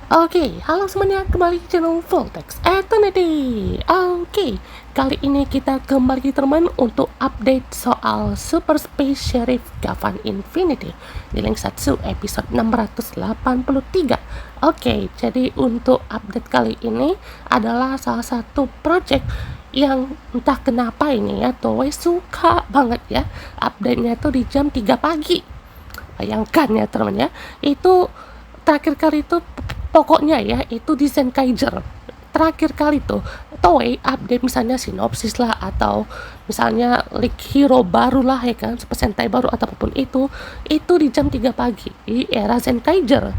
Oke, halo semuanya, kembali di channel Voltex Eternity. Oke, kali ini kita kembali teman untuk update soal Super Space Sheriff Gavan Infinity di Link 1 episode 683. Oke, jadi untuk update kali ini adalah salah satu project yang entah kenapa ini ya, Toei suka banget ya update-nya tuh di jam 3 pagi. Bayangkan ya teman ya, itu terakhir kali itu pokoknya ya itu di Zenkaiger terakhir kali tuh Toei update misalnya sinopsis lah atau misalnya League Hero baru lah ya kan, Super Sentai baru atau apapun itu di jam 3 pagi di era Zenkaiger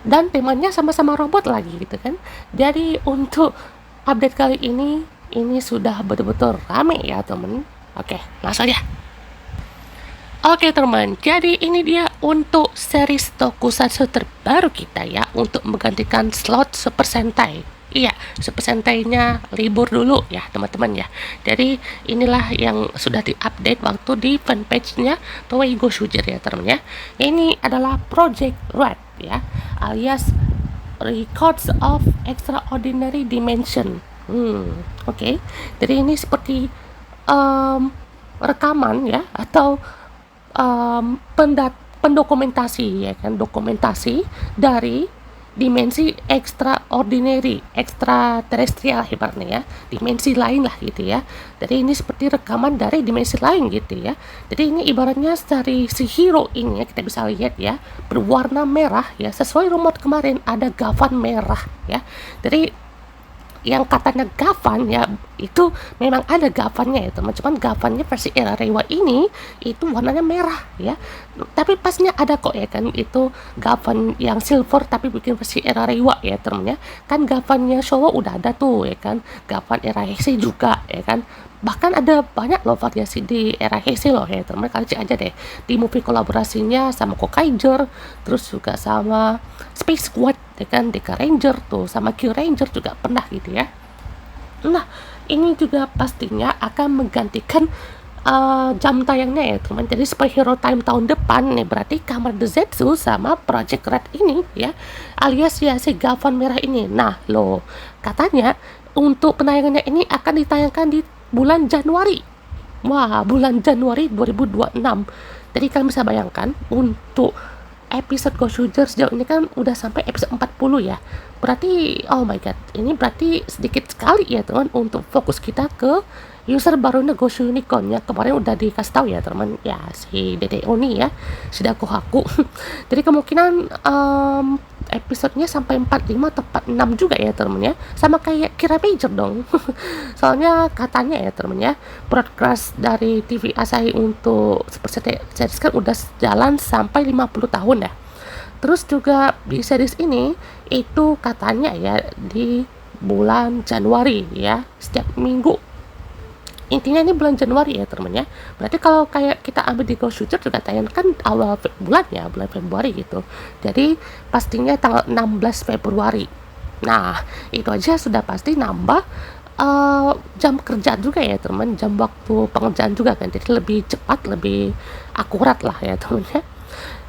dan temanya sama-sama robot lagi gitu kan. Jadi untuk update kali ini sudah betul-betul rame ya temen. Oke, langsung aja. Oke teman, jadi ini dia untuk series tokusatsu terbaru kita ya, untuk menggantikan slot Super Sentai. Iya, Super Sentai-nya libur dulu ya teman-teman ya. Jadi inilah yang sudah diupdate waktu di fanpage-nya Toei Go Shujer ya teman ya. Ini adalah Project Red ya, alias Records of Extraordinary Dimension. Oke. Jadi ini seperti rekaman ya, atau pendokumentasi ya kan, dokumentasi dari dimensi extraterrestrial hebatnya ya, dimensi lain lah gitu ya. Jadi ini seperti rekaman dari dimensi lain gitu ya. Jadi ini ibaratnya dari si hero ini ya, kita bisa lihat ya, berwarna merah ya, sesuai remote kemarin ada Gavan merah ya. Jadi yang katanya Gavan ya, itu memang ada Gavannya ya teman, cuman Gavannya versi era Reiwa ini itu warnanya merah ya, tapi pasnya ada kok ya kan, itu Gavan yang silver tapi bikin versi era Reiwa ya teman ya. Kan Gavannya Showa udah ada tuh ya kan, Gavan era Heisei juga ya kan, bahkan ada banyak loh variasi di era Heisei loh ya teman. Kalian cek aja deh di movie kolaborasinya sama Kokaiger, terus juga sama Space Squad ya kan, Deka Ranger tuh sama Q Ranger juga pernah gitu ya. Nah, ini juga pastinya akan menggantikan jam tayangnya ya teman. Jadi superhero time tahun depan nih berarti Kamar The Zetsu sama Project Red ini ya, alias ya si Gavan merah ini. Nah loh, katanya untuk penayangannya ini akan ditayangkan di bulan Januari. Wah, bulan Januari 2026. Jadi kalian bisa bayangkan untuk episode Ghost Shooter sejauh ini kan udah sampai episode 40 ya. Berarti oh my god, ini berarti sedikit sekali ya teman untuk fokus kita ke user barunya Ghost Unicorn ya. Kemarin udah dikasih tahu ya teman ya, si Dede Oni ya, si Dakohaku. Jadi kemungkinan episodenya sampai 45 atau 46 juga ya teman ya, sama kayak Kira Major dong. Soalnya katanya ya teman ya, broadcast dari TV Asahi untuk Super Series kan udah jalan sampai 50 tahun ya. Terus juga di series ini itu katanya ya di bulan Januari ya, setiap minggu. Intinya ini bulan Januari ya teman ya. Berarti kalau kayak kita ambil di Ghost Shooter juga tayang kan awal bulan ya, bulan Februari gitu. Jadi pastinya tanggal 16 Februari. Nah, itu aja sudah pasti nambah jam kerja juga ya teman, jam waktu pengerjaan juga kan, jadi lebih cepat, lebih akurat lah ya teman ya.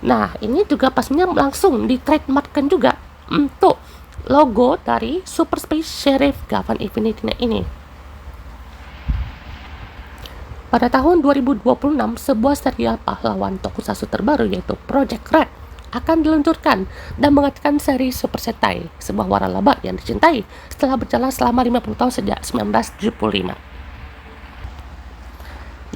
Nah, ini juga pastinya langsung di trademarkkan juga untuk logo dari Super Space Sheriff Gavan Infinity ini. Pada tahun 2026, sebuah serial pahlawan tokusatsu terbaru yaitu Project Red akan diluncurkan dan menggantikan seri Super Sentai, sebuah waralaba yang dicintai setelah berjalan selama 50 tahun sejak 1975.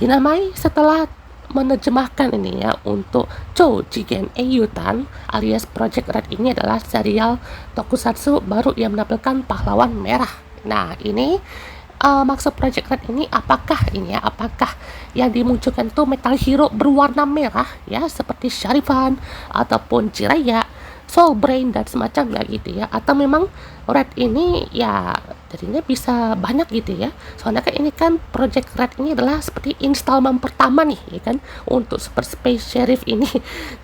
Dinamai setelah menerjemahkan ini ya untuk Chou Jigen Eiyutan alias Project Red, ini adalah serial tokusatsu baru yang menampilkan pahlawan merah. Nah, ini maksud Project Red ini apakah yang dimunculkan itu metal hero berwarna merah ya, seperti Sharifan ataupun Jiraiya, Soul Brain dan semacamnya gitu ya, atau memang Red ini ya jadinya bisa banyak gitu ya. Soalnya kan ini kan Project Red ini adalah seperti installment pertama nih ya kan untuk Super Space Sheriff ini.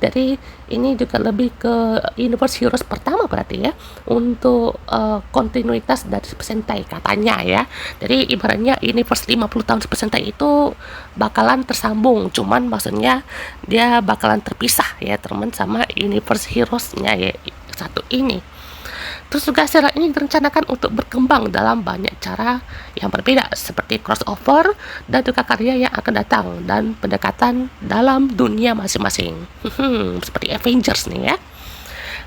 Jadi ini juga lebih ke Universe Heroes pertama berarti ya, untuk kontinuitas dari Super Sentai katanya ya. Jadi ibaratnya Universe 50 tahun Super Sentai itu bakalan tersambung, cuman maksudnya dia bakalan terpisah ya teman sama Universe Heroes-nya ya, satu ini. Terus juga serial ini direncanakan untuk berkembang dalam banyak cara yang berbeda seperti crossover dan juga karya yang akan datang dan pendekatan dalam dunia masing-masing. Seperti Avengers nih ya.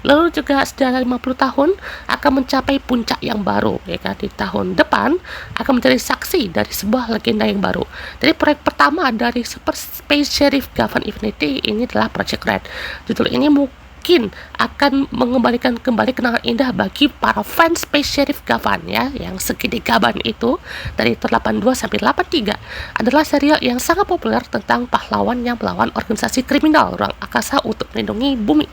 Lalu juga setelah 50 tahun akan mencapai puncak yang baru, ya kan? Di tahun depan akan menjadi saksi dari sebuah legenda yang baru. Jadi proyek pertama dari Super Space Sheriff Gavan Infinity ini adalah Project Red. Judul ini mungkin akan mengembalikan kembali kenangan indah bagi para fans Space Sheriff Gavan ya, yang segede gaban itu dari tahun 82 sampai 83 adalah serial yang sangat populer tentang pahlawan yang melawan organisasi kriminal ruang angkasa untuk melindungi bumi.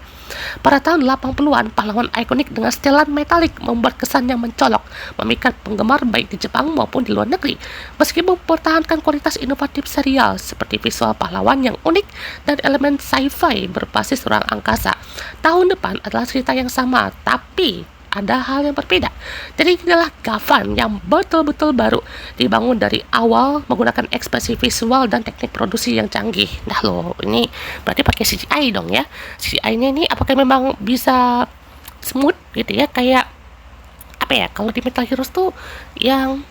Pada tahun 80-an, pahlawan ikonik dengan setelan metalik membuat kesan yang mencolok, memikat penggemar baik di Jepang maupun di luar negeri. Meskipun mempertahankan kualitas inovatif serial seperti visual pahlawan yang unik dan elemen sci-fi berbasis ruang angkasa, tahun depan adalah cerita yang sama, tapi ada hal yang berbeda. Jadi inilah Gavan yang betul-betul baru, dibangun dari awal menggunakan ekspresi visual dan teknik produksi yang canggih. Nah loh, ini berarti pakai CGI dong ya. CGI-nya ini apakah memang bisa smooth gitu ya, kayak apa ya, kalau di Metal Heroes tuh yang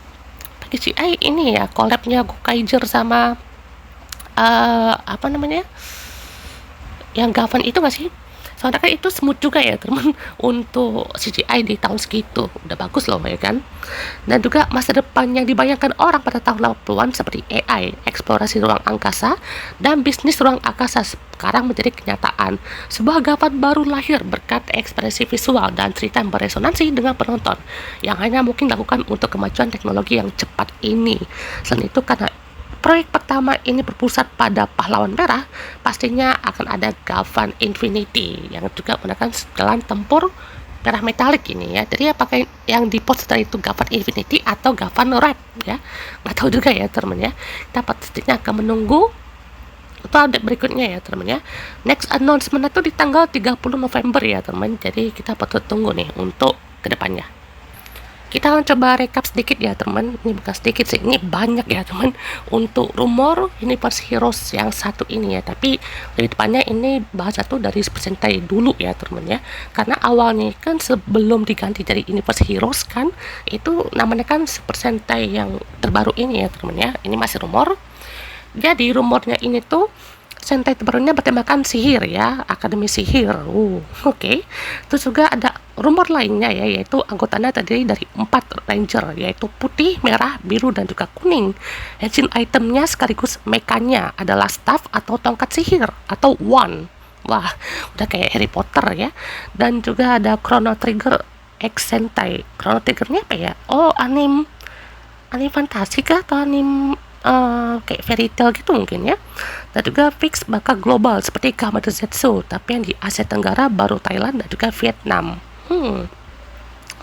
pakai CGI ini ya, collab-nya Gokaiger sama apa namanya, yang Gavan itu nggak sih? Soalnya kan itu smooth juga ya teman, untuk CGI di tahun segitu udah bagus loh ya kan. Dan juga masa depan yang dibayangkan orang pada tahun 80-an seperti AI, eksplorasi ruang angkasa, dan bisnis ruang angkasa sekarang menjadi kenyataan. Sebuah Gavan baru lahir berkat ekspresi visual dan cerita yang beresonansi dengan penonton yang hanya mungkin dilakukan untuk kemajuan teknologi yang cepat ini. Selain itu, karena proyek pertama ini berpusat pada pahlawan merah, pastinya akan ada Gavan Infinity yang juga menggunakan setelan tempur merah metalik ini ya. Jadi apakah yang di poster itu Gavan Infinity atau Gavan Red ya? Nggak tahu juga ya teman ya. Kita pastinya akan menunggu itu update berikutnya ya teman ya. Next announcement itu di tanggal 30 November ya teman. Jadi kita patut tunggu nih untuk kedepannya. Kita akan coba recap sedikit ya teman. Ini bukan sedikit sih, ini banyak ya teman, untuk rumor Universe Heroes yang satu ini ya. Tapi di depannya ini bahas satu dari Super Sentai dulu ya teman ya. Karena awalnya kan sebelum diganti dari Universe Heroes kan, itu namanya kan Super Sentai yang terbaru ini ya teman ya. Ini masih rumor. Jadi rumornya ini tuh Sentai terbarunya bertemakan sihir ya, Akademi Sihir. Oke. Terus juga ada rumor lainnya ya, yaitu anggotanya terdiri dari 4 ranger, yaitu putih, merah, biru, dan juga kuning. Engine itemnya sekaligus mekanya adalah staff atau tongkat sihir atau wand. Wah, udah kayak Harry Potter ya. Dan juga ada Chrono Trigger X Sentai. Chrono Triggernya apa ya? Oh, anime fantasi kah atau anime kayak fairy tale gitu mungkin ya. Dan juga fix bakal global seperti Kamen Zetsu, tapi yang di Asia Tenggara baru Thailand dan juga Vietnam.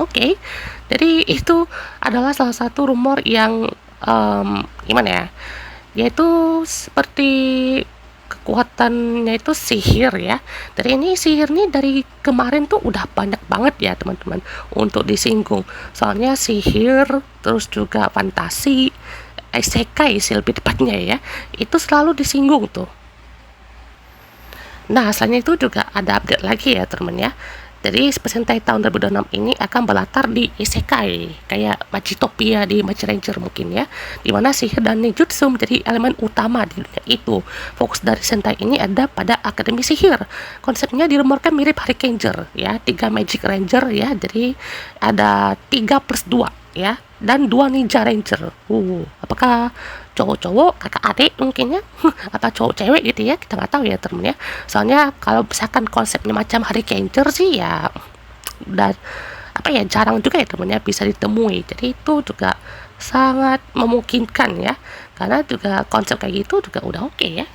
Oke. Jadi itu adalah salah satu rumor yang gimana ya, yaitu seperti kekuatannya itu sihir ya. Dari ini sihir nih dari kemarin tuh udah banyak banget ya teman-teman untuk disinggung. Soalnya sihir, terus juga fantasi, isekai sih lebih tepatnya ya, itu selalu disinggung tuh. Nah, selain itu juga ada update lagi ya teman ya. Jadi Super Sentai tahun 2026 ini akan berlatar di isekai, kayak Magitopia di Magic Ranger mungkin ya, dimana sihir dan ninjutsu menjadi elemen utama di dunia itu. Fokus dari Sentai ini ada pada Akademi Sihir. Konsepnya dirumorkan mirip Hurricaneer ya, 3 Magic Ranger ya, jadi ada 3+2 ya, dan 2 Ninja Ranger. Apakah cowok-cowok, kakak adik mungkin ya, apa cowok cewek gitu ya, kita nggak tahu ya temen ya. Soalnya kalau misalkan konsepnya macam Hurricaneer sih ya, dan apa ya, jarang juga ya temennya bisa ditemui. Jadi itu juga sangat memungkinkan ya, karena juga konsep kayak gitu juga udah oke ya.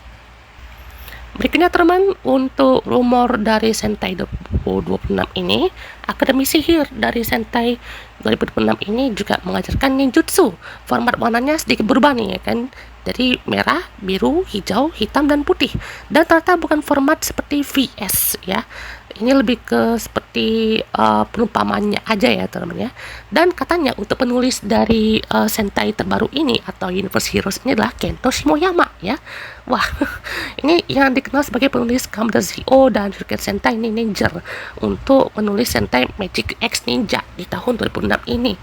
Berikutnya teman, untuk rumor dari Sentai 2026 ini, Akademi Sihir dari Sentai 2026 ini juga mengajarkan ninjutsu. Format warnanya sedikit berubah nih ya kan. Jadi merah, biru, hijau, hitam, dan putih. Dan ternyata bukan format seperti VS ya. Ini lebih ke seperti perumpamannya aja ya teman-teman ya. Dan katanya untuk penulis dari Sentai terbaru ini atau Universe Heroes ini adalah Kento Shimoyama ya. Wah, ini yang dikenal sebagai penulis Kamen Rider Zio dan Shuriken Sentai Ninja untuk menulis Sentai Magic X Ninja di tahun 2006 ini.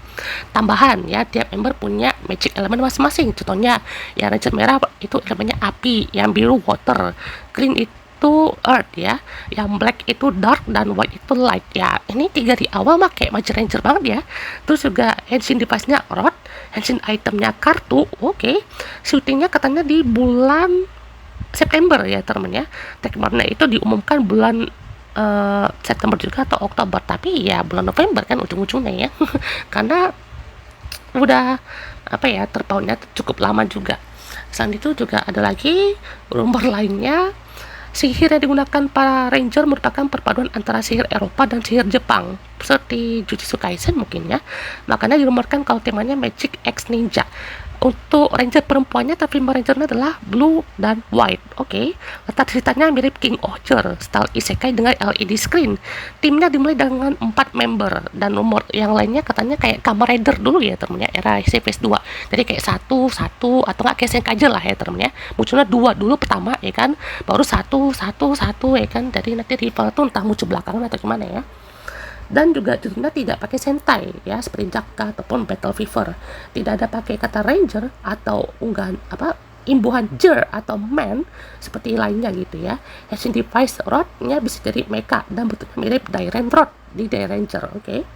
Tambahan ya, tiap member punya magic elemen masing-masing. Contohnya, yang Ranger merah itu elemennya api, yang biru water, green itu earth ya, yang black itu dark dan white itu light ya. Ini tiga di awal mah kayak Magic Ranger banget ya. Terus juga henshin device-nya rod, henshin itemnya kartu. Oke. Syutingnya katanya di bulan September ya teman ya. Tekmarnya itu diumumkan bulan September juga atau Oktober, tapi ya bulan November kan ujung-ujungnya ya. Karena udah apa ya, terpautnya cukup lama juga. Selain itu juga ada lagi rumor lainnya. Sihir yang digunakan para ranger merupakan perpaduan antara sihir Eropa dan sihir Jepang, seperti Jujutsu Kaisen mungkin ya. Makanya dirumorkan kalau temanya Magic X Ninja. Untuk ranger perempuannya, tapi rangernya adalah blue dan white. Oke. Letak ceritanya mirip King Archer, style isekai dengan LED screen. Timnya dimulai dengan 4 member dan nomor yang lainnya katanya kayak Kamen Rider dulu ya temennya, era CVS 2. Jadi kayak satu atau nggak kayak Senkaja lah ya temennya. Munculnya 2 dulu pertama ya kan, baru satu ya kan. Jadi nanti rival tuh entah muncul belakangan atau gimana ya. Dan juga tentunya tidak pakai sentai ya, seperti Jakka ataupun Battle Fever. Tidak ada pakai kata ranger atau unggahan imbuhan jer atau man seperti lainnya gitu ya. Henshin device rodnya bisa jadi mecha dan bentuknya mirip Dairen Rod di Ranger. Oke.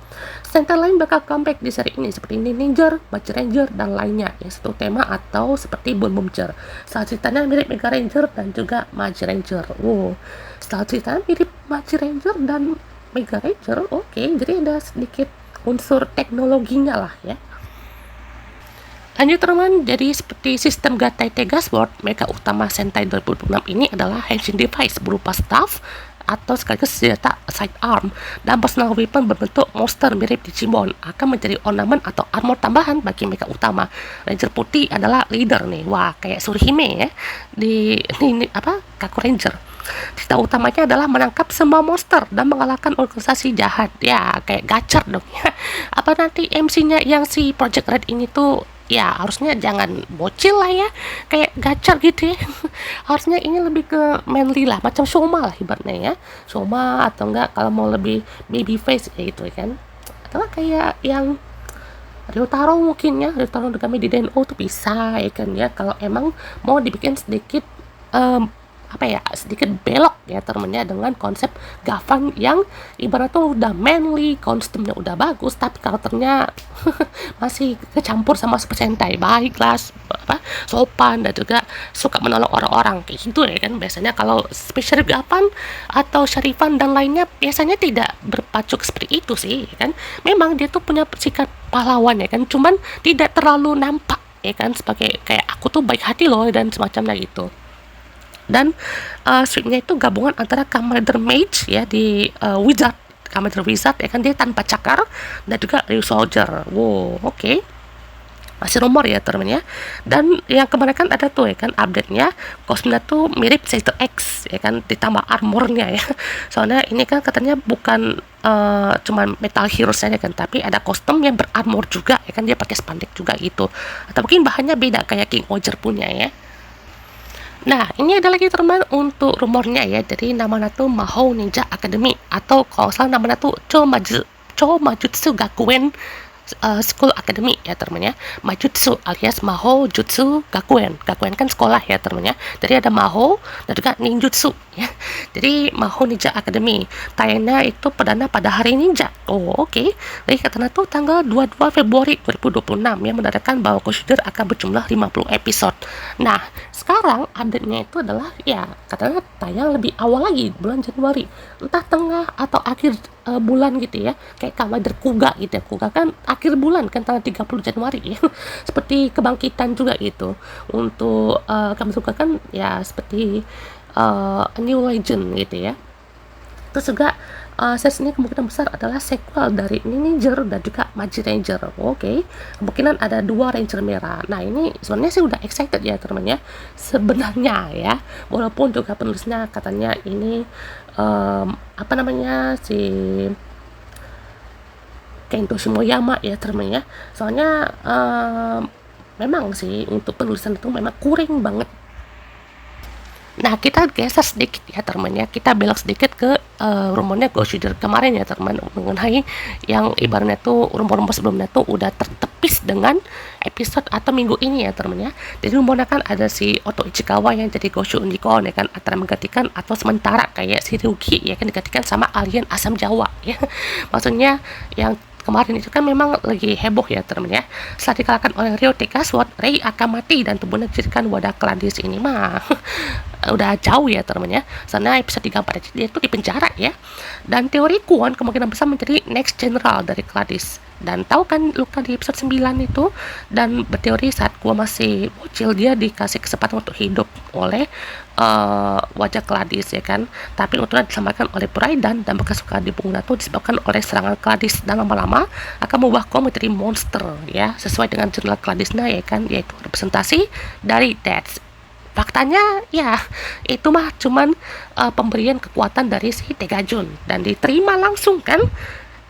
Sentai lain bakal comeback di seri ini seperti Ninja, Magic Ranger dan lainnya yang satu tema atau seperti Boom Boomcher. Style ceritanya mirip Mega Ranger dan juga Magic Ranger. Wow. Style ceritanya mirip Magic Ranger dan Mega Ranger. Oke, jadi ada sedikit unsur teknologinya lah ya. Lanjut teman, jadi seperti sistem Gatai Tega Sword, mega utama Sentai 2006 ini adalah henshin device berupa staff atau sekaligus senjata sidearm, dan personal weapon berbentuk monster mirip Digimon akan menjadi ornamen atau armor tambahan bagi mega utama. Ranger putih adalah leader nih, wah kayak Surihime ya di Kaku Ranger. Cerita utamanya adalah menangkap semua monster dan mengalahkan organisasi jahat. Ya, kayak gacor dong ya. Apa nanti MC-nya yang si Project Red ini tuh ya harusnya jangan bocil lah ya, kayak gacor gitu ya. Harusnya ini lebih ke manly lah, macam Soma lah ibaratnya ya. Soma atau enggak kalau mau lebih baby face kayak gitu kan. Atau kayak yang Ryotaro mungkin ya, Ryotaro Dogami di DNO tuh bisa ya kan ya, kalau emang mau dibikin sedikit sedikit belok ya temennya dengan konsep Gavan yang ibarat tuh udah manly, kostumnya udah bagus, tapi karakternya masih kecampur sama Super Sentai, baiklah sopan dan juga suka menolong orang-orang kayak gitu ya kan. Biasanya kalau spesial Gavan atau Sharifan dan lainnya biasanya tidak berpacu seperti itu sih ya kan. Memang dia tuh punya sikap pahlawan ya kan, cuman tidak terlalu nampak ya kan sebagai kayak aku tuh baik hati loh dan semacamnya gitu. Dan suite-nya itu gabungan antara Kamen Rider Mage ya di Wizard, Kamen Rider Wizard ya kan, dia tanpa cakar, dan juga Ryu Soldier. Wow, oke. Masih rumor ya teman ya. Dan yang kemarin kan ada tuh ya kan update-nya, kostumnya tuh mirip Sector X ya kan, ditambah armornya ya. Soalnya ini kan katanya bukan cuman metal hero saja kan, tapi ada kostum yang berarmor juga ya kan, dia pakai spandex juga gitu. Atau mungkin bahannya beda kayak King Oger punya ya. Nah, ini ada lagi teman untuk rumornya ya. Jadi namanya tuh Mahou Ninja Academy, atau kalau salah namanya tuh Chomajutsu Gakuen School Academy ya teman ya. Majutsu alias Mahou Jutsu Gakuen. Gakuen kan sekolah ya teman ya. Jadi ada Mahou dan juga Ninjutsu ya. Jadi Mahou Ninja Academy tayangnya itu perdana pada hari ninja. Oh, oke. Jadi katanya tuh tanggal 22 Februari 2026 ya, menandakan bahwa Koshudar akan berjumlah 50 episode. Nah, sekarang update-nya itu adalah ya katanya tayang lebih awal lagi, bulan Januari, entah tengah atau akhir bulan gitu ya, kayak Kamen Rider Kuga gitu ya. Kuga kan akhir bulan kan, tanggal 30 Januari ya. Seperti kebangkitan juga gitu. Untuk Kamen Rider Kuga kan ya seperti A New Legend gitu ya. Terus juga series ini kemungkinan besar adalah sequel dari Ninja dan juga Magi Ranger. Oke, kemungkinan ada 2 Ranger merah. Nah, ini sebenarnya sih udah excited ya teman ya, sebenarnya ya, walaupun juga penulisnya katanya ini apa namanya si Kento Shimoyama ya teman ya, soalnya memang sih untuk penulisan itu memang kurang banget. Nah, kita geser sedikit ya teman ya, kita belok sedikit ke rumornya Ghost Rider kemarin ya teman, mengenai yang ibaratnya tuh rumor-rumor sebelumnya tuh udah tertepis dengan episode atau minggu ini ya teman ya. Jadi rumornya kan ada si Oto Ichikawa yang jadi Goshu Unicorn ya kan, antara menggantikan atau sementara kayak si Ryuki ya kan digantikan sama alien asam Jawa ya. Maksudnya yang kemarin itu kan memang lagi heboh ya teman ya, setelah dikalahkan oleh Ryo Sword, Rei akan mati dan tubuhnya dijadikan wadah kladis. Ini mah udah jauh ya teman ya, karena episode 34 dia itu di penjara ya, dan teori Kuon kemungkinan besar menjadi next general dari Gladys. Dan tahu kan luka di episode 9 itu, dan berteori saat Kuon masih bocil dia dikasih kesempatan untuk hidup oleh wajah Gladys ya kan, tapi untungnya diselamatkan oleh Puraidan dan bekas luka di punggungnya itu disebabkan oleh serangan Gladys, dan lama-lama akan mengubah Kuon menjadi monster ya, sesuai dengan jurnal Gladysnya ya kan, yaitu representasi dari Death. Faktanya ya itu mah cuman pemberian kekuatan dari si Tegajun dan diterima langsung kan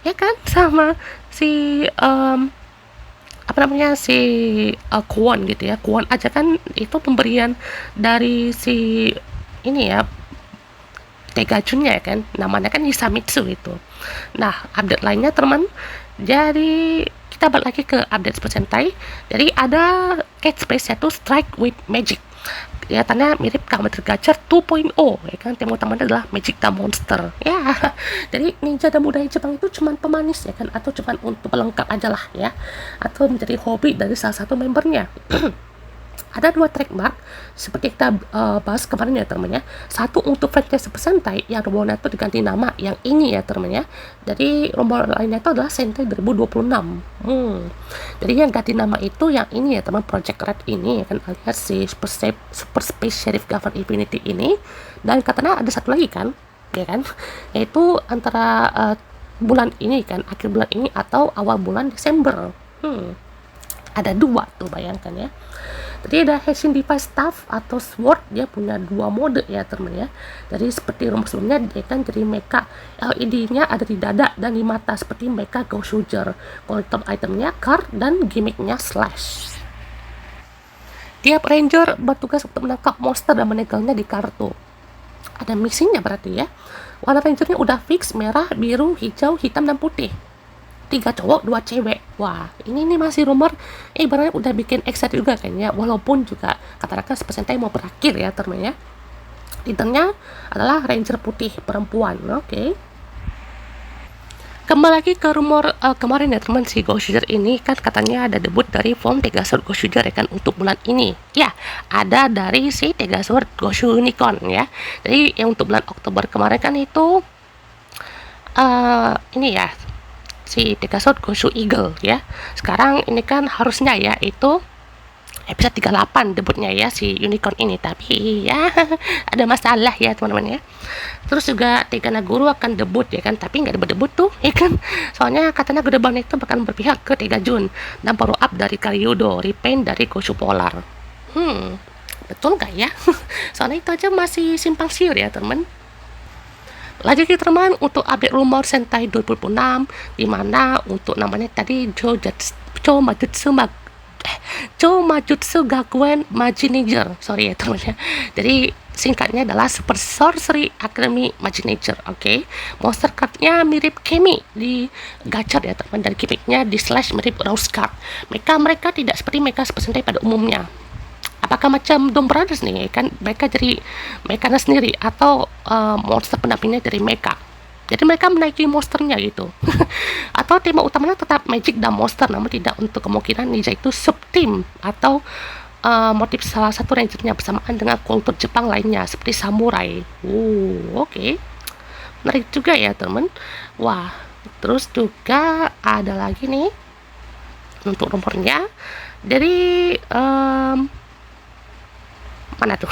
ya kan sama si apa namanya si Kwon gitu ya. Kwon aja kan itu pemberian dari si ini ya Tegajunnya ya kan, namanya kan Hisamitsu itu. Nah, update lainnya teman, jadi kita balik lagi ke update Super Sentai. Jadi ada catchphrase yaitu Strike with Magic, kelihatannya mirip Kamen Rider Gacha 2.0 ya kan, tema utamanya adalah Magic the Monster ya. Jadi ninja dan budaya Jepang itu cuman pemanis ya kan, atau cuman untuk pelengkap aja lah ya, atau menjadi hobi dari salah satu membernya. Ada 2 trademark seperti kita bahas kemarin ya teman ya. Satu untuk franchise Super Sentai yang rumornya itu diganti nama yang ini ya teman ya. Jadi rumor lainnya itu adalah Sentai 2026. Jadi yang ganti nama itu yang ini ya teman, Project Red ini ya kan, alias si Super Space Sheriff Govern Infinity ini. Dan katanya ada satu lagi kan ya kan, yaitu antara bulan ini kan, akhir bulan ini atau awal bulan Desember. Ada 2 tuh, bayangkan ya. Jadi ada Henshin Device Staff atau Sword, dia punya 2 mode ya teman ya. Jadi seperti rumor sebelumnya dia kan jadi mecha LED-nya ada di dada dan di mata seperti mecha Goshuger. Kalau itemnya card dan gimmicknya slash. Tiap ranger bertugas untuk menangkap monster dan menegalnya di kartu. Ada mixingnya berarti ya. Warna rangernya udah fix merah, biru, hijau, hitam dan putih. 3 cowok 2 cewek. Wah, ini nih masih rumor, ibaratnya udah bikin excited juga kayaknya, walaupun juga kata-kata Super Sentai mau berakhir ya teman ya. Leadernya adalah ranger putih perempuan. Oke. Kembali lagi ke rumor kemarin ya teman, si Ghost Rider ini kan katanya ada debut dari form Tegazord Ghost Rider ya kan untuk bulan ini. Ya, ada dari si Tegazord Ghost Unicorn ya. Jadi yang untuk bulan Oktober kemarin kan itu ini ya, si Tegazord Goshu Eagle ya. Sekarang ini kan harusnya ya itu episode 38 debutnya ya si Unicorn ini, tapi ya ada masalah ya teman-teman ya. Terus juga Tegana Guru akan debut ya kan, tapi nggak debut tuh ya kan, soalnya katanya Gedeban itu bahkan berpihak ke Tegajun dan power up dari Karyudo, repaint dari Goshu Polar. Betul nggak ya? Soalnya itu aja masih simpang siur ya teman. Lanjut kita teman untuk update rumor Sentai 2006, dimana untuk namanya tadi Chomajutsu Gakuen Majinager, sorry ya teman ya. Jadi singkatnya adalah Super Sorcery Academy Majinager. Oke. Monster cardnya mirip Kemi di gacha ya teman, dan gimmicknya di slash mirip Rose Card. Mereka tidak seperti Super Sentai pada umumnya. Apakah macam Dom Brothers nih kan, mereka jadi mekanya sendiri, atau monster pendampingnya dari mecha, jadi mereka menaiki monsternya gitu. Atau tema utamanya tetap magic dan monster, namun tidak untuk kemungkinan ninja itu sub team atau motif salah satu rangernya bersamaan dengan kultur Jepang lainnya seperti samurai. Oke. Menarik juga ya teman. Wah, terus juga ada lagi nih untuk rumornya dari mana tuh?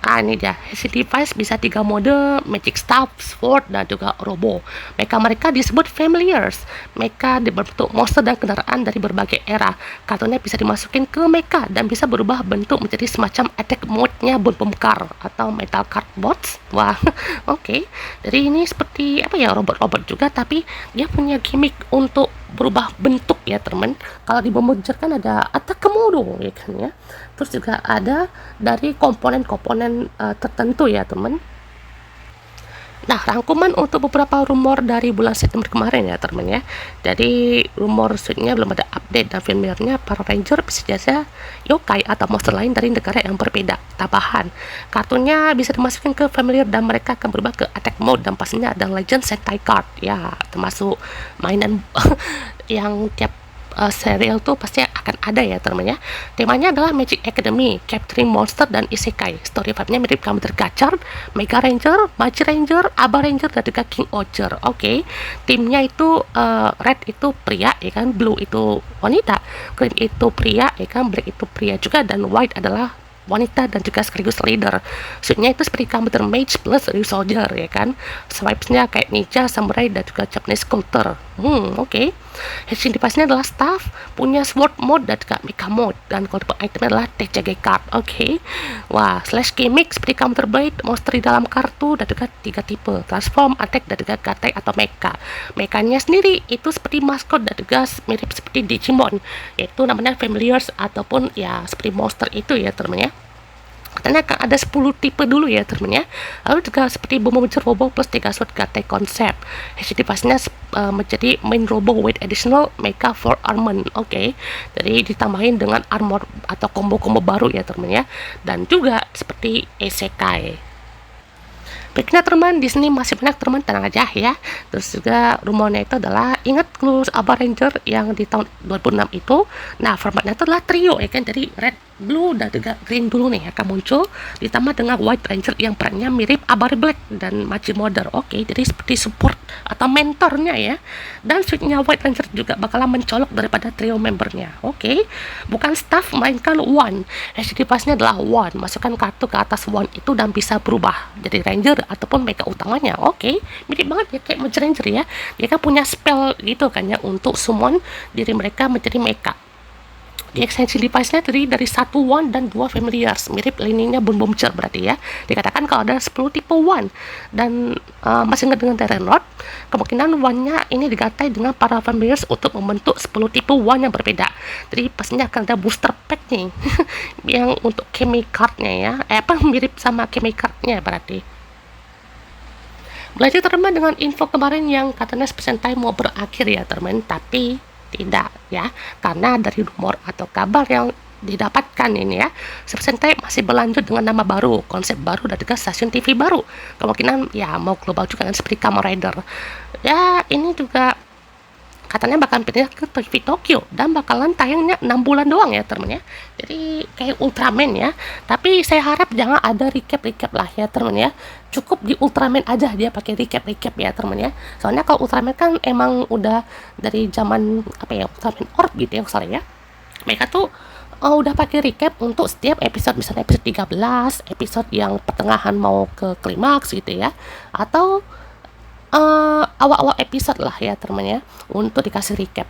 Ini dia. Henshin device bisa 3 mode, Magic Staff, Sword, dan juga Robo. Mereka disebut familiars. Mereka berbentuk monster dan kendaraan dari berbagai era. Kartunya bisa dimasukin ke mecha dan bisa berubah bentuk menjadi semacam attack mode-nya Bone Pemekar atau Metal Card Bots. Wah, oke. Jadi ini seperti robot-robot juga, tapi dia punya gimmick untuk berubah bentuk ya teman. Kalau di Bomberger kan ada attack mode ya kan ya. Terus juga ada dari komponen-komponen tertentu ya teman. Nah, rangkuman untuk beberapa rumor dari bulan September kemarin ya teman ya. Jadi rumor suitnya belum ada update dan firmware-nya para Ranger bisa saja yokai atau monster lain dari negara yang berbeda. Tambahan, kartunya bisa dimasukin ke familiar dan mereka akan berubah ke attack mode dan pastinya ada Legend Sentai card ya, termasuk mainan yang tiap serial tuh pasti akan ada ya teman ya. Temanya adalah Magic Academy, Capturing Monster, dan Isekai. Story vibe-nya mirip Kamen Gachar, Mega Ranger, Magi Ranger, Aba Ranger, dan juga King Oger. Oke. Timnya itu red itu pria ya kan, blue itu wanita, green itu pria ya kan, black itu pria juga, dan white adalah wanita dan juga sekaligus leader. Suitnya itu seperti Commander Mage plus Soldier ya kan. Swipes-nya kayak ninja, samurai, dan juga Japanese culture. Oke. Henshin device-nya adalah staff, punya sword mode dan juga mecha mode, dan kode itemnya adalah TCG card. Oke. Wah, slash gimmick seperti Counter Blade, monster di dalam kartu, dan juga 3 tipe, transform, attack, dan juga gatai atau mecha. Mekanya sendiri itu seperti maskot dan juga mirip seperti Digimon, yaitu namanya familiars ataupun ya seperti monster itu ya teman ya. Katanya akan ada 10 tipe dulu ya teman ya. Lalu juga seperti Bomberger Robo plus 3 sword gatai konsep. Henshin device-nya menjadi main Robo with additional mecha for armament. Oke. Jadi ditambahin dengan armor atau combo-combo baru ya teman ya. Dan juga seperti isekai. Baiknya teman, di sini masih banyak teman, tenang aja ya. Terus juga rumornya itu adalah ingat Clues Aba Ranger yang di tahun 2006 itu. Nah, formatnya itu adalah trio ya kan, jadi red, blue, dan juga green dulu nih akan muncul, ditambah dengan white ranger yang perannya mirip Abari Black dan Magi Mother. Oke, jadi seperti support atau mentornya ya. Dan suitnya white ranger juga bakalan mencolok daripada trio membernya. Oke, bukan staff mainkan one. HD pasnya adalah one, masukkan kartu ke atas one itu dan bisa berubah jadi ranger ataupun mecha utamanya. Oke, mirip banget ya kayak Magi Ranger ya. Dia kan punya spell gitu kan ya untuk summon diri mereka menjadi mecha. Di extension device-nya terdiri dari 1 one dan 2 familiars, mirip lininya Bomberger berarti ya. Dikatakan kalau ada 10 tipe one dan masih ingat dengan Terran Rod, kemungkinan one-nya ini digatai dengan para familiars untuk membentuk 10 tipe one yang berbeda. Jadi pastinya akan ada booster pack nih yang untuk chemi card-nya ya. Mirip sama chemi card-nya berarti. Belajar teman dengan info kemarin yang katanya Sentai mau berakhir ya teman, tapi tidak ya, karena dari rumor atau kabar yang didapatkan ini ya, Sentai masih berlanjut dengan nama baru, konsep baru, dan juga stasiun TV baru. Kemungkinan ya mau global juga kan seperti Kamen Rider. Ya ini juga katanya bakal pindah ke TV Tokyo dan bakalan tayangnya 6 bulan doang ya temen ya. Jadi kayak Ultraman ya. Tapi saya harap jangan ada recap lah ya temen ya. Cukup di Ultraman aja dia pakai recap ya temen ya. Soalnya kalau Ultraman kan emang udah dari zaman Ultraman Orb gitu ya misalnya ya. Mereka tuh udah pakai recap untuk setiap episode, misalnya episode 13, episode yang pertengahan mau ke klimaks gitu ya. Atau awal-awal episode lah ya teman ya, untuk dikasih recap.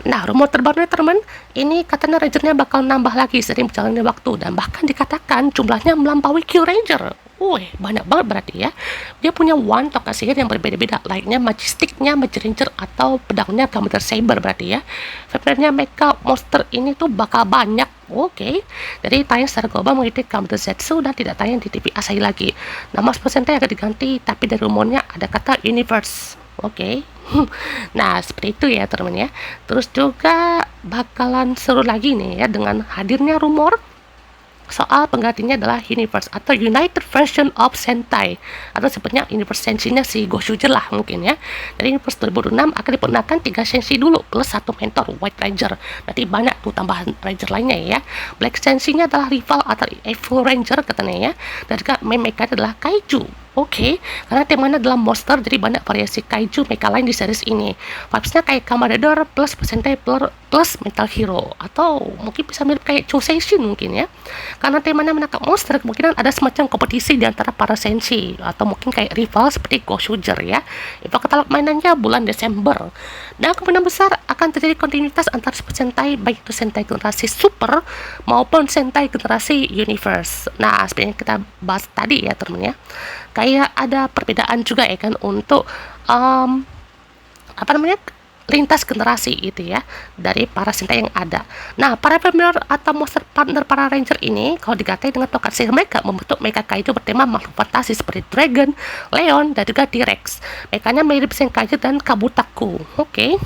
Nah, rumor terbarunya teman, ini katanya Rangernya bakal nambah lagi sering berjalannya waktu, dan bahkan dikatakan jumlahnya melampaui Q Ranger. Wih, banyak banget berarti ya. Dia punya one token sihir yang berbeda-beda, lainnya Magistic-nya Magi Ranger atau pedangnya Commander Saber berarti ya. Sebenarnya mecha monster ini tuh bakal banyak. Oke, jadi tayang secara global mengikuti Commander Zetsu dan tidak tayang di TV Asahi lagi. Nama Sentai akan diganti, tapi dari rumornya ada kata Universe. Oke. Nah, seperti itu ya teman ya. Terus juga bakalan seru lagi nih ya dengan hadirnya rumor soal penggantinya adalah Universe atau United Version of Sentai, atau sebenarnya Universe Senshi-nya si Goshuger lah mungkin ya. Dari Universe 2006 akan dipergunakan 3 Senshi dulu plus 1 mentor White Ranger. Nanti banyak tuh tambahan Ranger lainnya ya. Black Senshi-nya adalah rival atau Evil Ranger katanya ya. Dan juga main mecha adalah Kaiju. Oke, karena temanya adalah monster, jadi banyak variasi kaiju mecha lain di series ini. Vibes-nya kayak Kamen Rider plus Sentai plus Metal Hero, atau mungkin bisa mirip kayak Chouseishi mungkin ya. Karena temanya menangkap monster, kemungkinan ada semacam kompetisi di antara para senshi, atau mungkin kayak rival seperti Go Shoujo ya. Info katalog mainannya bulan Desember. Dan kemungkinan besar akan terjadi kontinuitas antara Super Sentai, baik itu Sentai generasi Super maupun Sentai generasi Universe. Nah, seperti yang kita bahas tadi ya teman-teman ya, kayak ada perbedaan juga ya kan untuk apa namanya, lintas generasi gitu ya dari para Sentai yang ada. Nah, para familiar atau monster partner para ranger ini kalau digatai dengan tongkat sihir mereka membentuk mecha kaiju bertema makhluk fantasi seperti dragon, leon, dan juga T-Rex. Mekanya mirip Senkaiju dan Kabutaku. Oke.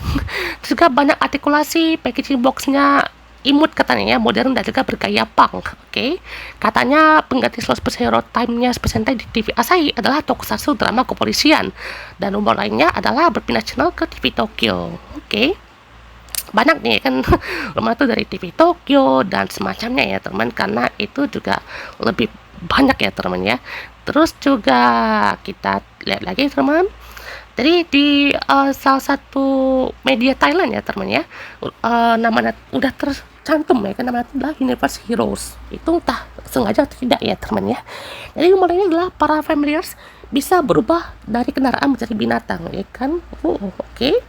Juga banyak artikulasi packaging boxnya imut katanya ya, modern dan juga bergaya punk. Oke. Katanya pengganti slot superhero time-nya Super Sentai di TV Asahi adalah tokusatsu drama kepolisian, dan rumor lainnya adalah berpindah channel ke TV Tokyo. Oke. Banyak nih kan rumah itu dari TV Tokyo dan semacamnya ya teman, karena itu juga lebih banyak ya teman ya. Terus juga kita lihat lagi teman, jadi di salah satu media Thailand ya teman ya, namanya udah tercantum ya kan, namanya adalah Universe Heroes. Itu entah sengaja atau tidak ya teman ya. Jadi mulainya adalah para familiars bisa berubah dari kendaraan menjadi binatang ya kan. Oke.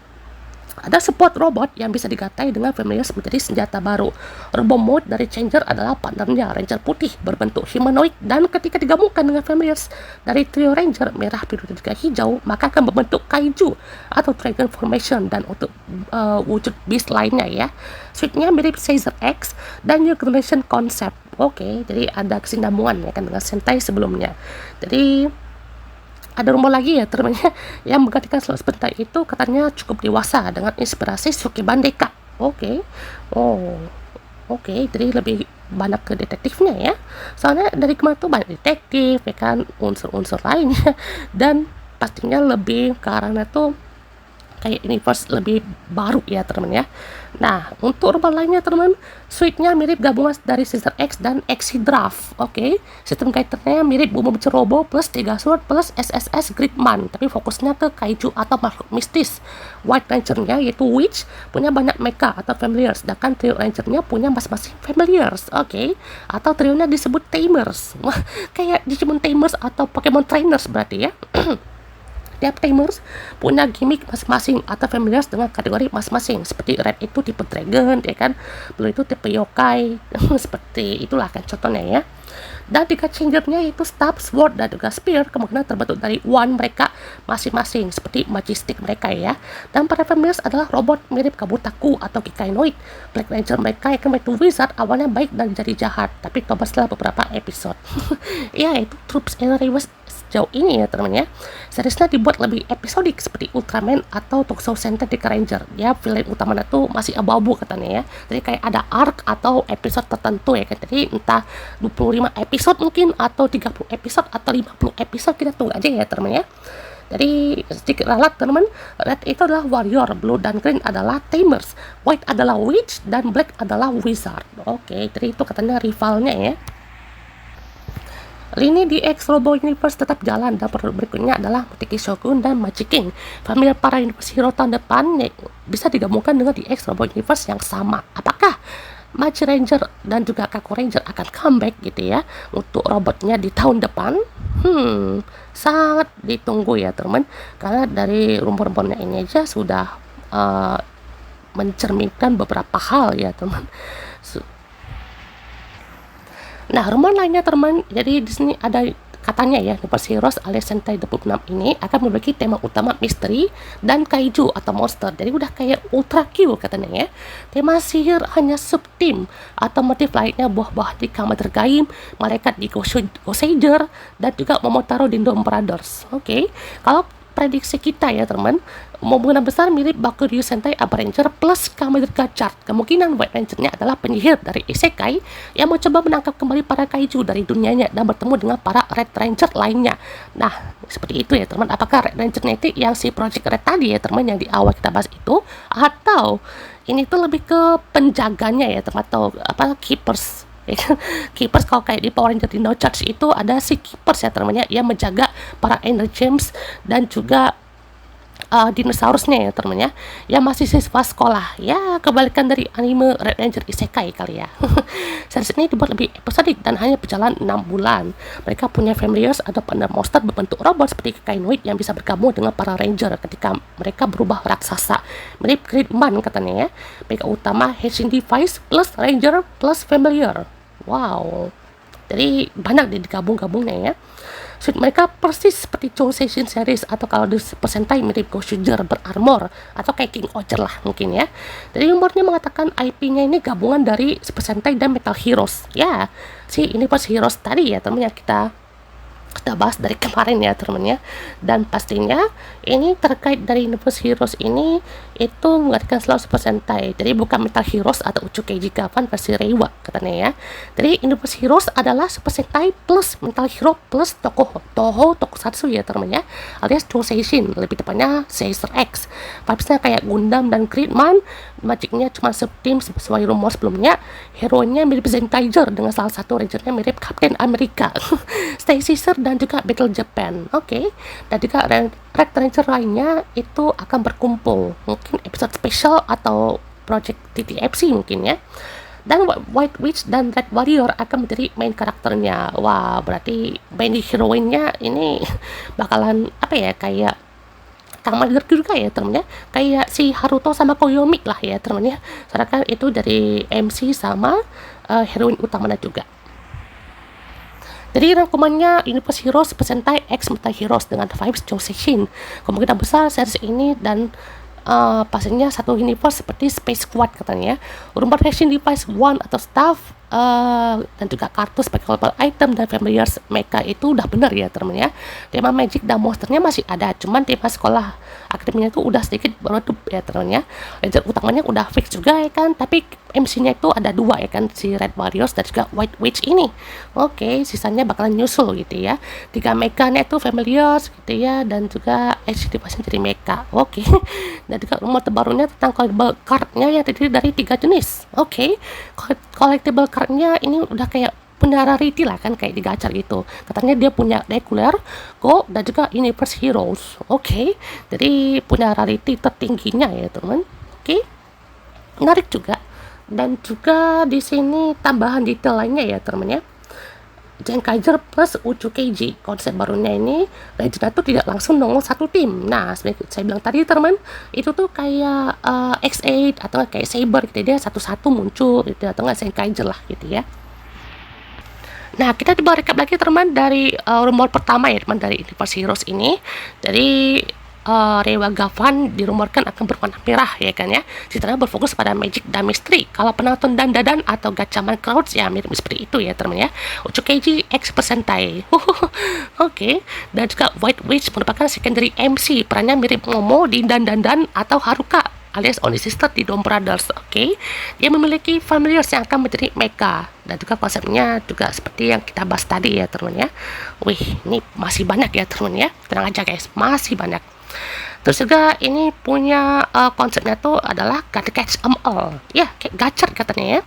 Ada support robot yang bisa digatai dengan familiars menjadi senjata baru. Robot mode dari Changer adalah partnernya Ranger putih berbentuk humanoid, dan ketika digabungkan dengan familiars dari trio Ranger merah, biru, dan juga hijau, maka akan membentuk kaiju atau Dragon Formation. Dan untuk wujud beast lainnya ya, suite-nya mirip Caesar X dan New Generation Concept. Oke, jadi ada kesinambungan ya kan dengan Sentai sebelumnya. Jadi ada rumor lagi ya teman-teman yang menggantikan slot sebentar itu katanya cukup dewasa dengan inspirasi Sukeban Deka. Oke. Jadi lebih banyak ke detektifnya ya. Soalnya dari kemarin tuh banyak detektif ya kan, unsur-unsur lainnya, dan pastinya lebih ke arahnya tuh kayak universe lebih baru ya teman ya. Nah, untuk rumah lainnya teman, suite-nya mirip gabungan dari Sister X dan Draft. Oke. Sistem kaitannya mirip Bumi Cerobo plus Tiga Sword plus SSS Gridman, tapi fokusnya ke kaiju atau makhluk mistis. White Ranger-nya yaitu Witch punya banyak mecha atau familiars, sedangkan trio Ranger-nya punya masing-masing familiars. Oke. Atau trionya disebut Tamers. Wah, kayak Digimon Tamers atau Pokemon Trainers berarti ya. Tiap Tamers punya gimmick masing-masing atau familiars dengan kategori masing-masing. Seperti Red itu tipe Dragon ya kan, Blue itu tipe Yokai. Seperti itulah kan contohnya ya. Dan tiga Changernya itu Staff, Sword, dan juga Spear kemungkinan terbentuk dari one mereka masing-masing seperti Majestic mereka ya. Dan para familiars adalah robot mirip Kabutaku atau Kikainoid. Black Ranger mereka yang itu Wizard awalnya baik dan jadi jahat, tapi tobat setelah beberapa episode. Ya, itu Troops and Rivals sejauh ini ya teman ya. Seriesnya dibuat lebih episodik seperti Ultraman atau Tokusatsu Sentai Ranger. Ya, villain utamanya tuh masih abu-abu katanya ya. Jadi kayak ada arc atau episode tertentu ya kan. Jadi entah 25 episode mungkin atau 30 episode atau 50 episode, kita tunggu aja ya teman ya. Jadi sedikit ralat teman, red itu adalah warrior, blue dan green adalah tamers, white adalah witch, dan black adalah wizard. Oke, jadi itu katanya rivalnya ya. Lini di X Robo Universe tetap jalan, dan produk berikutnya adalah Muteki Shogun dan Magic King. Familiar para Universe Hero tahun depan bisa digabungkan dengan di X Robo Universe yang sama. Apakah Magi Ranger dan juga Kaku Ranger akan comeback gitu ya untuk robotnya di tahun depan? Sangat ditunggu ya teman, karena dari rumor-rumornya ini aja sudah mencerminkan beberapa hal ya teman. Nah, rumor lainnya teman, jadi di sini ada katanya ya, Universe Heroes alias Sentai 26 ini akan memiliki tema utama misteri dan kaiju atau monster. Jadi udah kayak Ultra Q katanya ya. Tema sihir hanya subtim atau motif lainnya buah-buah di Kamen Gaim, malaikat di Goseiger, dan juga Momotaro di Dome Brothers. Oke. Kalau prediksi kita ya teman, kemungkinan besar mirip Bakuryu Sentai Aba Ranger plus Kamen Rider Chart. Kemungkinan White Ranger-nya adalah penyihir dari Isekai yang mencoba menangkap kembali para kaiju dari dunianya dan bertemu dengan para Red Ranger lainnya. Nah, seperti itu ya teman. Apakah Red Ranger-nya itu yang si Project Red tadi ya teman, yang di awal kita bahas itu, atau ini tuh lebih ke penjaganya ya teman, atau apa, keepers Ya kan? Keepers kalau kayak di Power Ranger Dino Charge itu ada si keepers ya teman-teman ya, yang menjaga para Energems dan juga dinosaurusnya ya teman-teman ya, yang masih siswa sekolah. Ya, kebalikan dari anime Red Ranger Isekai kali ya. Series ini dibuat lebih episodik dan hanya berjalan 6 bulan. Mereka punya familiars atau partner monster berbentuk robot seperti Kainoid yang bisa bergabung dengan para ranger ketika mereka berubah raksasa. Mirip Gridman katanya ya. Mereka utama Henshin Device plus ranger plus familiar. Wow. Jadi banyak digabung-gabungnya ya. Suit mereka persis seperti Chou Seishin series, atau kalau di Persentai mirip Goshuger berarmor, atau kayak King Oger lah mungkin ya. Jadi rumornya mengatakan IP-nya ini gabungan dari Super Sentai dan Metal Heroes. Ya, si ini pas Heroes tadi ya temen, yang kita bahas dari kemarin ya teman-teman ya. Dan pastinya ini terkait dari Universe Heroes ini itu menggantikan selalu Super Sentai, jadi bukan Metal Heroes atau Uchukeiji Gavan versi Reiwa katanya ya. Jadi Universe Heroes adalah Super Sentai plus Metal Hero plus Toho Tokusatsu ya teman-teman ya, alias Chou Seishin, lebih tepatnya Caesar X. Vibesnya kayak Gundam dan Gridman. Magicnya cuma subtim sesuai rumor sebelumnya. Hero-nya mirip Zenkaiger dengan salah satu rangernya mirip Captain America. Stay Caesar dan juga Battle Japan. Oke. Dan juga Red Ranger lainnya itu akan berkumpul. Mungkin episode spesial atau Project TTFC mungkin ya. Dan White Witch dan Red Warrior akan menjadi main karakternya. Wah, berarti main heroine-nya ini bakalan apa ya, kayak Kamen juga ya temen ya, kayak si Haruto sama Koyomi lah ya temen ya. Soalnya kan itu dari MC sama heroin utamanya juga. Jadi rangkumannya Universe Heroes, Super Sentai X Metal Heroes dengan vibes Chou Seishin. Kemungkinan besar series ini dan pastinya satu universe seperti Space Squad katanya ya. Rumor Henshin Device One atau staff dan juga kartu spectacle item dan familiars mereka itu udah bener ya temen ya. Tema magic dan monsternya masih ada, cuman tema sekolah akademinya itu udah sedikit meredup ya temen ya. Ranger utamanya udah fix juga ya kan, tapi MC-nya itu ada dua ya kan, si Red Warriors dan juga White Witch ini. Oke, sisanya bakalan nyusul gitu ya. 3 mekanya itu familiars gitu ya, dan juga HD pasien jadi mecha. Oke. Dan juga rumor terbarunya tentang collectible card-nya yang terdiri dari 3 jenis. Oke. Collectible card-nya ini udah kayak punya rarity lah kan, kayak di gacha gitu. Katanya dia punya regular, gold, dan juga universe heroes. Oke. Jadi punya rarity tertingginya ya teman. Oke. Menarik juga. Dan juga di sini tambahan detail lainnya ya teman ya. Zenkaiger plus Uchukeiji, konsep barunya ini Ranger itu tidak langsung nongol satu tim. Nah, seperti saya bilang tadi teman, itu tuh kayak X8 atau kayak Saber gitu, dia satu-satu muncul gitu, atau nggak Zenkaiger lah gitu ya. Nah, kita coba recap lagi teman dari rumor pertama ya teman, dari Universe Heroes ini. Jadi Reiwa Gavan dirumorkan akan berwarna merah ya kan ya. Ceritanya berfokus pada magic dan misteri. Kalau penonton dan dadan atau gachaman crowds ya mirip seperti itu ya teman ya. Uchukeiji X Persentai. Oke. Dan juga White Witch merupakan secondary MC. Perannya mirip Momo di Dan atau Haruka alias Oni Sister di Dom Brothers. Oke. Dia memiliki familiars yang akan menjadi mecha. Dan juga konsepnya juga seperti yang kita bahas tadi ya teman ya. Wih, ini masih banyak ya teman ya. Tenang aja guys, masih banyak. Terus juga ini punya konsepnya tuh adalah gotta catch 'em all. Ya, kayak gacor katanya ya.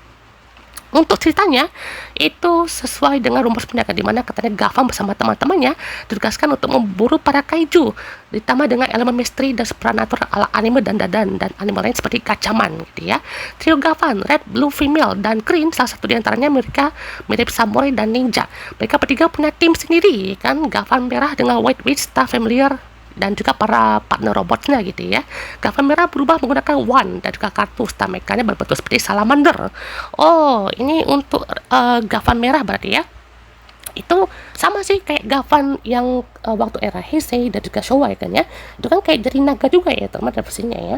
Untuk ceritanya itu sesuai dengan rumor sebelumnya, di mana katanya Gavan bersama teman-temannya ditugaskan untuk memburu para kaiju, ditambah dengan elemen misteri dan supernatural ala anime dan anime lain seperti Gachaman gitu ya. Trio Gavan, Red, Blue, Female, dan Green, salah satu diantaranya mereka mirip samurai dan ninja. Mereka bertiga punya tim sendiri kan. Gavan merah dengan White Witch, staff familiar dan juga para partner robotnya gitu ya. Gavan merah berubah menggunakan wand dan juga kartu stamekanya berbentuk seperti salamander. Oh, ini untuk Gavan merah berarti ya. Itu sama sih kayak Gavan yang waktu era Heisei dan juga Showa ya kan ya. Itu kan kayak jadi naga juga ya teman versinya ya.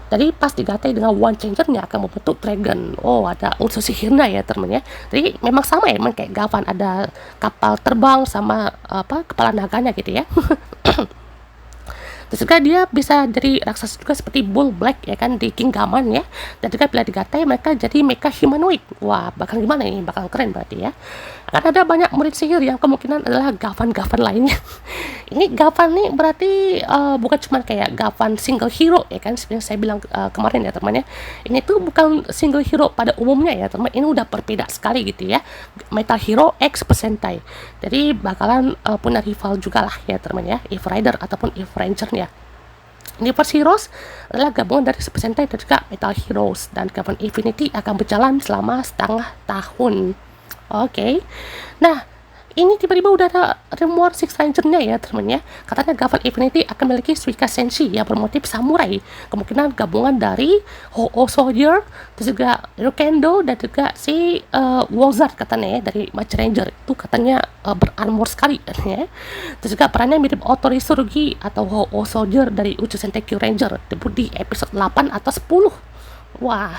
Jadi pas digatai dengan wand changernya akan membentuk dragon. Oh, ada unsur sihirnya ya teman ya. Jadi memang sama ya, memang kayak Gavan ada kapal terbang sama kepala naganya gitu ya. Terus juga dia bisa jadi raksasa juga seperti Bull Black ya kan di Kinggaman ya. Dan juga bila digatai mereka jadi mecha humanoid. Wah, bakal gimana ini? Bakal keren berarti ya. Akan ada banyak murid sihir yang kemungkinan adalah Gavan-Gavan lainnya. Ini Gavan nih berarti bukan cuma kayak Gavan single hero ya kan, seperti yang saya bilang kemarin ya teman ya. Ini tuh bukan single hero pada umumnya ya teman. Ini udah berbeda sekali gitu ya. Metal Hero X Persentai. Jadi bakalan punya rival juga lah ya teman ya. Eve Rider ataupun Eve Ranger ya. Universe Heroes adalah gabungan dari Super Sentai dan juga Metal Heroes, dan Gavan Infinity akan berjalan selama setengah tahun. Oke. Nah, ini tiba-tiba udah ada rumor Six Ranger-nya ya teman-teman ya. Katanya Gavan Infinity akan memiliki Suika Senshi yang bermotif samurai. Kemungkinan gabungan dari Ho-Oh Soldier, terus juga Rokendo, dan juga si Wozard katanya ya dari Match Ranger. Itu katanya berarmor sekali katanya ya. Terus juga perannya mirip Otori Tsurugi atau Ho-Oh Soldier dari Uchu Sentai Q Ranger. Debut di episode 8 atau 10. Wah,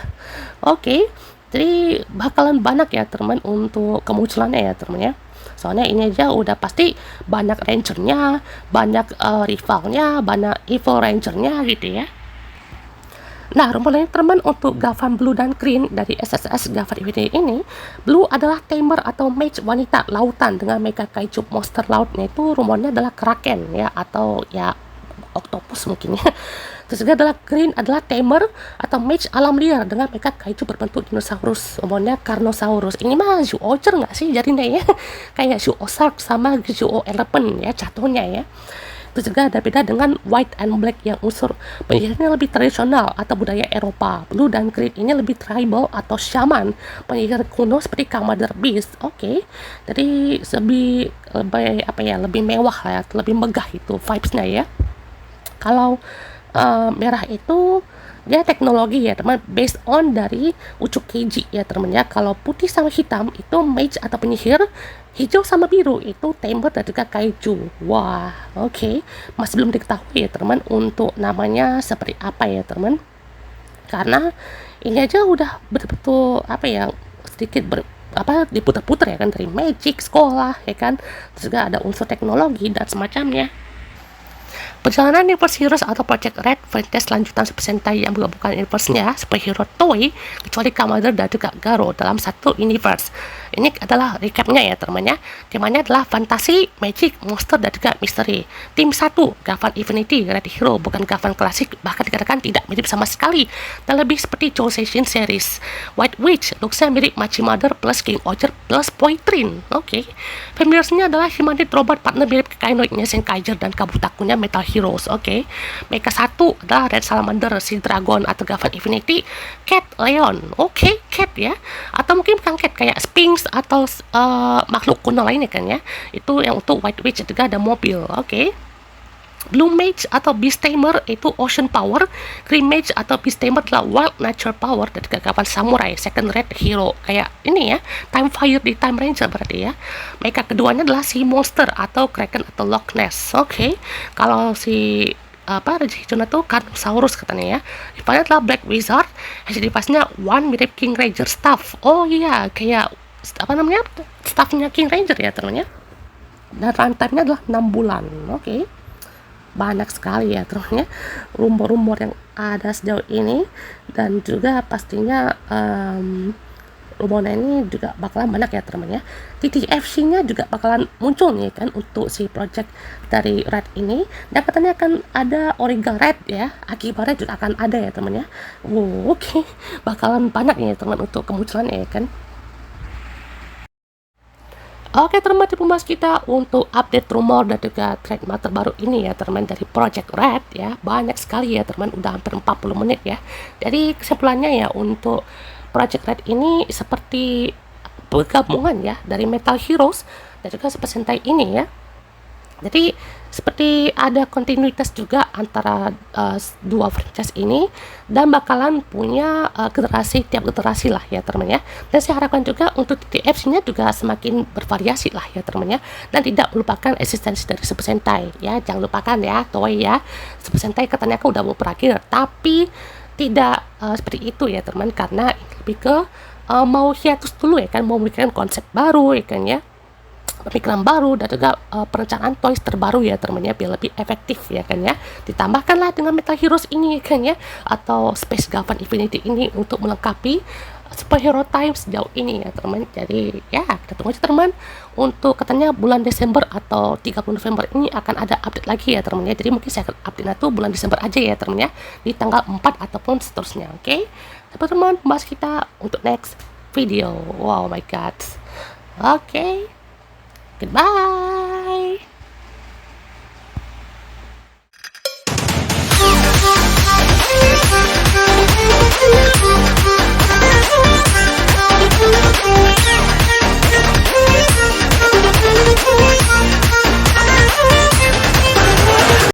oke. Jadi bakalan banyak ya teman untuk kemunculannya ya teman ya. Soalnya ini aja udah pasti banyak rangernya, banyak rivalnya, banyak evil rangernya gitu ya. Nah, rumor lain teman untuk Gavan Blue dan Green dari SSS Gavan Infinity ini, Blue adalah tamer atau mage wanita lautan dengan mega kaiju monster lautnya itu rumornya adalah Kraken ya, atau ya octopus mungkin ya. Terus juga adalah Green adalah tamer atau mage alam liar dengan mega kaiju berbentuk dinosaurus, umumnya Carnosaurus. Ini mah Zooarcher nggak sih jadinya ya? Kayak Zoosark sama Zooelephant ya jatuhnya ya. Terus juga ada beda dengan White and Black yang unsur penyihirnya lebih tradisional atau budaya Eropa. Blue dan Green ini lebih tribal atau shaman, penyihir kuno seperti Commander Beast. Oke. Jadi lebih apa ya, lebih mewah lah ya, lebih megah itu vibes-nya ya. Kalau merah itu dia teknologi ya teman, based on dari Uchu Keiji ya teman ya. Kalau putih sama hitam itu mage atau penyihir, hijau sama biru itu tamer dan juga kaiju. Wah, oke. Masih belum diketahui ya teman untuk namanya seperti apa ya teman, karena ini aja udah betul-betul apa ya, sedikit diputar-putar ya kan, dari magic sekolah ya kan, terus juga ada unsur teknologi dan semacamnya. Perjalanan Universe Heroes atau Project Red franchise lanjutan Super Sentai yang bukan universe-nya superhero Toei, kecuali Commander dan juga Garo dalam satu universe. Ini adalah recapnya ya teman-teman ya. Temanya adalah fantasi, magic, monster, dan juga misteri. Tim 1, Gavan Infinity Red Hero, bukan Gavan klasik, bahkan dikatakan tidak mirip sama sekali, dan lebih seperti Joseishin series. White Witch, looks-nya mirip Machi Mother plus King Oger plus Poitrin. Oke. Familiars-nya adalah humanoid robot partner mirip Kainoidnya Senkaiger dan Kabutakunya Metal Heroes. Oke. Mecha 1 adalah Red Salamander, si Dragon atau Gavan Infinity, Cat Leon. Oke, Cat ya. Atau mungkin bukan Cat, kayak Sphinx atau makhluk kuno lainnya kan ya. Itu yang untuk White Witch, juga ada mobil. Oke. Blue Mage atau Beast Tamer itu Ocean Power, Green Mage atau Beast Tamer adalah Wild Nature Power, dan kegagapan Samurai, Second Red Hero, kayak ini ya, Time Fire di Time Ranger berarti ya. Mecha keduanya adalah si Monster atau Kraken atau Loch Ness. Oke. Kalau si Raja Hijau itu Carnosaurus katanya ya. Rivalnya adalah Black Wizard, hasil device-nya One mirip King Ranger Staff. Oh iya, kayak apa namanya, staffnya King Ranger ya teman-teman ya. Dan runtime-nya adalah 6 bulan. Oke. Banyak sekali ya teman-teman ya rumor-rumor yang ada sejauh ini, dan juga pastinya rumornya ini juga bakalan banyak ya teman-teman ya. TTFC-nya juga bakalan muncul nih kan untuk si project dari Red ini, dan katanya akan ada Origa Red ya, akibatnya juga akan ada ya teman ya. Oke. Bakalan banyak ya teman untuk kemunculan ya kan. Oke teman, itu pembahas kita untuk update rumor dan juga trademark terbaru ini ya teman dari Project Red ya. Banyak sekali ya teman, udah hampir 40 menit ya. Jadi kesimpulannya ya untuk Project Red ini seperti penggabungan ya dari Metal Heroes dan juga Super Sentai ini ya. Jadi seperti ada kontinuitas juga antara dua franchise ini, dan bakalan punya tiap generasi lah ya teman ya. Dan saya harapkan juga untuk TTFC-nya juga semakin bervariasi lah ya teman ya, dan tidak melupakan eksistensi dari Super Sentai ya. Jangan lupakan ya Toei ya, Super Sentai katanya udah mau berakhir, tapi tidak seperti itu ya teman, karena lebih ke mau hiatus dulu ya kan, mau memikirkan konsep baru ya kan ya. pemikiran baru dan juga perencanaan toys terbaru ya teman-teman ya, biar lebih efektif ya kan ya. Ditambahkanlah dengan Metal Heroes ini kan ya, atau Space Gundam Infinity ini untuk melengkapi superhero time sejauh ini ya teman. Jadi ya kita tunggu aja teman, untuk katanya bulan Desember atau 30 November ini akan ada update lagi ya teman ya. Jadi mungkin saya akan update itu bulan Desember aja ya teman ya, di tanggal 4 ataupun seterusnya. Oke, teman-teman, bahas kita untuk next video. Wow my god. Oke, goodbye.